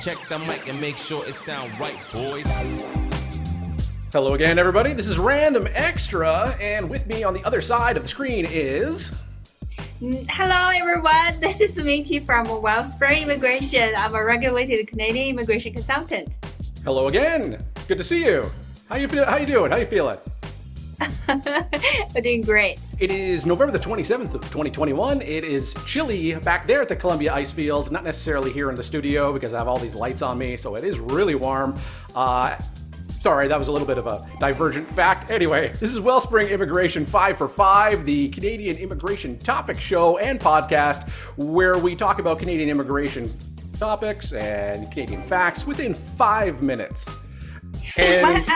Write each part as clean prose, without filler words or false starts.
Check the mic and make sure it sound right, boys. Hello again, everybody. This is Random Extra, and with me on the other side of the screen is... Hello, everyone. This is Mingqi from Wellspring Immigration. I'm a regulated Canadian immigration consultant. Hello again. Good to see you. How you doing? How you feeling? I'm doing great. It is November the 27th of 2021. It is chilly back there at the Columbia Icefield, not necessarily here in the studio because I have all these lights on me, so it is really warm. Sorry, that was a little bit of a divergent fact. Anyway, this is Wellspring Immigration 5 for 5, the Canadian immigration topic show and podcast where we talk about Canadian immigration topics and Canadian facts within 5 minutes. And...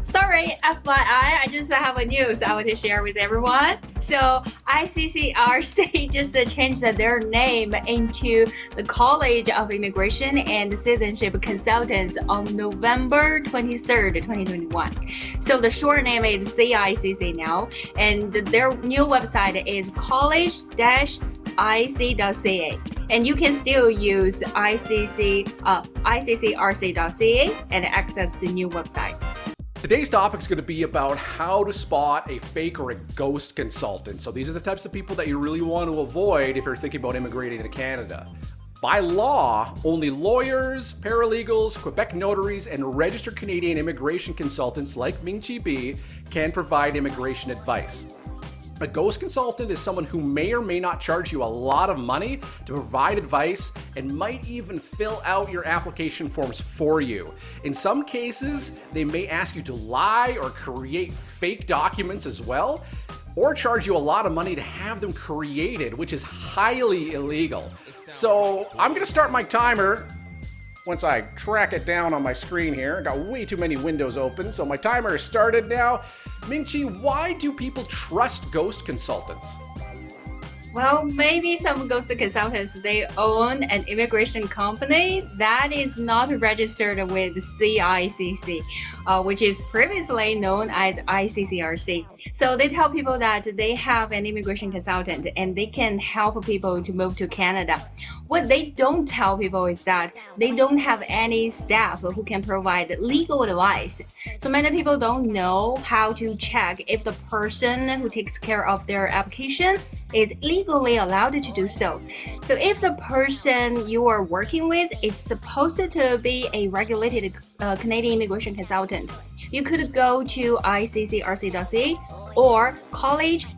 sorry, FYI, I just have a news I want to share with everyone. So ICCRC just changed their name into the College of Immigration and Citizenship Consultants on November 23rd, 2021. So the short name is CICC now, and their new website is college-ic.ca. And you can still use ICCRC.ca and access the new website. Today's topic is going to be about how to spot a fake or a ghost consultant. So these are the types of people that you really want to avoid if you're thinking about immigrating to Canada. By law, only lawyers, paralegals, Quebec notaries, and registered Canadian immigration consultants like Mingqi can provide immigration advice. A ghost consultant is someone who may or may not charge you a lot of money to provide advice and might even fill out your application forms for you. In some cases, they may ask you to lie or create fake documents as well, or charge you a lot of money to have them created, which is highly illegal. So I'm gonna start my timer once I track it down on my screen here. I got way too many windows open, so my timer is started now. Mingqi, why do people trust ghost consultants? Well, maybe some ghost consultants, they own an immigration company that is not registered with CICC, which is previously known as ICCRC. So they tell people that they have an immigration consultant and they can help people to move to Canada. What they don't tell people is that they don't have any staff who can provide legal advice. So many people don't know how to check if the person who takes care of their application is legally allowed to do so. So if the person you are working with is supposed to be a regulated Canadian immigration consultant, you could go to ICCRC.ca or college-ic.ca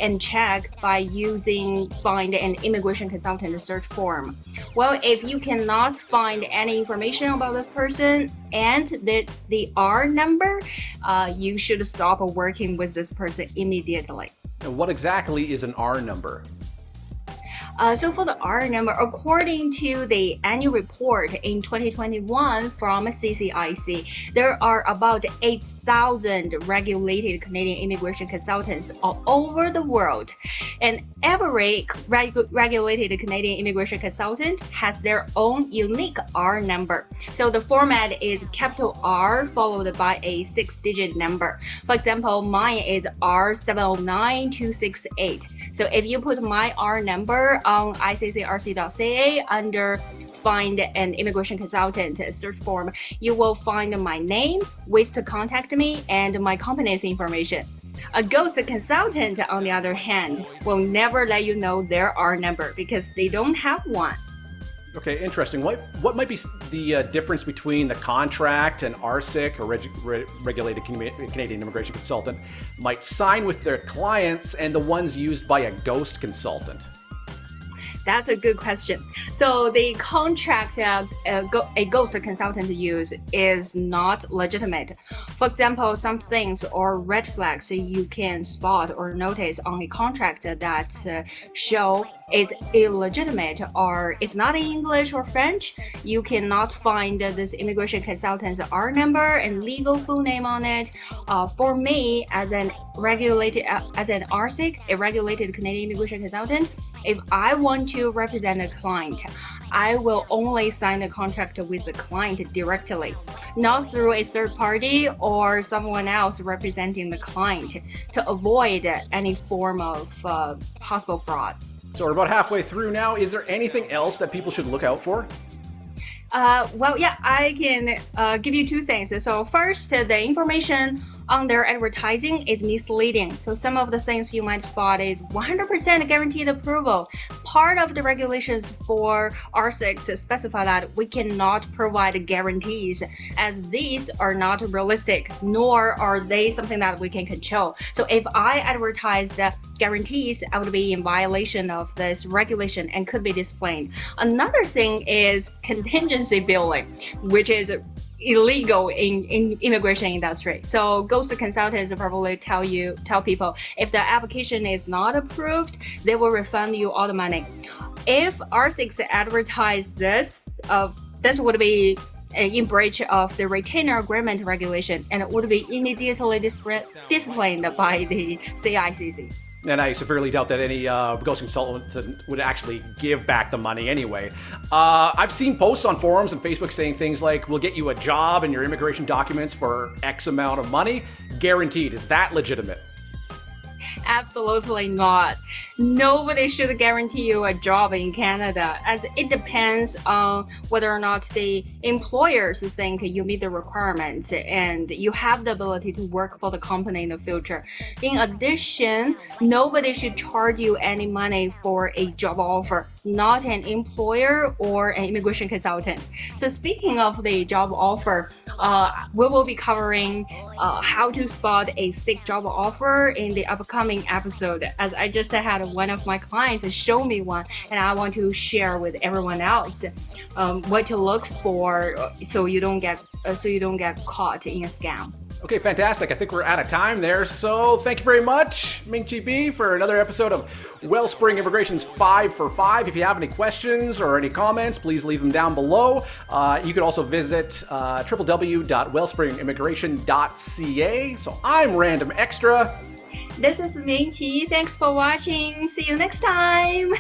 and check by using Find an Immigration Consultant search form. Well, if you cannot find any information about this person and the R number, you should stop working with this person immediately. And what exactly is an R number? So for the R number, according to the annual report in 2021 from CCIC, there are about 8,000 regulated Canadian immigration consultants all over the world. And every regulated Canadian immigration consultant has their own unique R number. So the format is capital R followed by a 6-digit number. For example, mine is R709268. So if you put my R number on ICCRC.ca under Find an Immigration Consultant search form, you will find my name, ways to contact me, and my company's information. A ghost consultant, on the other hand, will never let you know their R number because they don't have one. Okay, interesting. What might be the difference between the contract an RSIC, or regulated Canadian immigration consultant, might sign with their clients and the ones used by a ghost consultant? That's a good question. So the contract a ghost consultant use is not legitimate. For example, some things or red flags you can spot or notice on a contract that show is illegitimate or it's not in English or French. You cannot find this immigration consultant's R number and legal full name on it. For me, as an RSIC, a regulated Canadian immigration consultant, if I want to represent a client, I will only sign the contract with the client directly, not through a third party or someone else representing the client, to avoid any form of possible fraud. So we're about halfway through now. Is there anything else that people should look out for? Well, yeah, I can give you two things. So first, the information on their advertising is misleading. So some of the things you might spot is 100% guaranteed approval. Part of the regulations for R6 specify that we cannot provide guarantees, as these are not realistic, nor are they something that we can control. So if I advertise the guarantees, I would be in violation of this regulation and could be disciplined. Another thing is contingency building, which is illegal in immigration industry. So ghost consultants probably tell people if the application is not approved, they will refund you all the money. If R6 advertised this, this would be in breach of the retainer agreement regulation, and it would be immediately disciplined by the CICC. And I severely doubt that any ghost consultant would actually give back the money anyway. I've seen posts on forums and Facebook saying things like, we'll get you a job and your immigration documents for X amount of money. Guaranteed. Is that legitimate? Absolutely not. Nobody should guarantee you a job in Canada, as it depends on whether or not the employers think you meet the requirements and you have the ability to work for the company in the future. In addition, nobody should charge you any money for a job offer, not an employer or an immigration consultant. So speaking of the job offer, we will be covering how to spot a fake job offer in the upcoming episode, as I just had one of my clients show me one, and I want to share with everyone else what to look for so you don't get caught in a scam. Okay, fantastic. I think we're out of time there. So thank you very much, Mingqi B, for another episode of Wellspring Immigration's 5 for 5. If you have any questions or any comments, please leave them down below. You can also visit www.wellspringimmigration.ca. So I'm Random Extra. This is Mingqi. Thanks for watching. See you next time.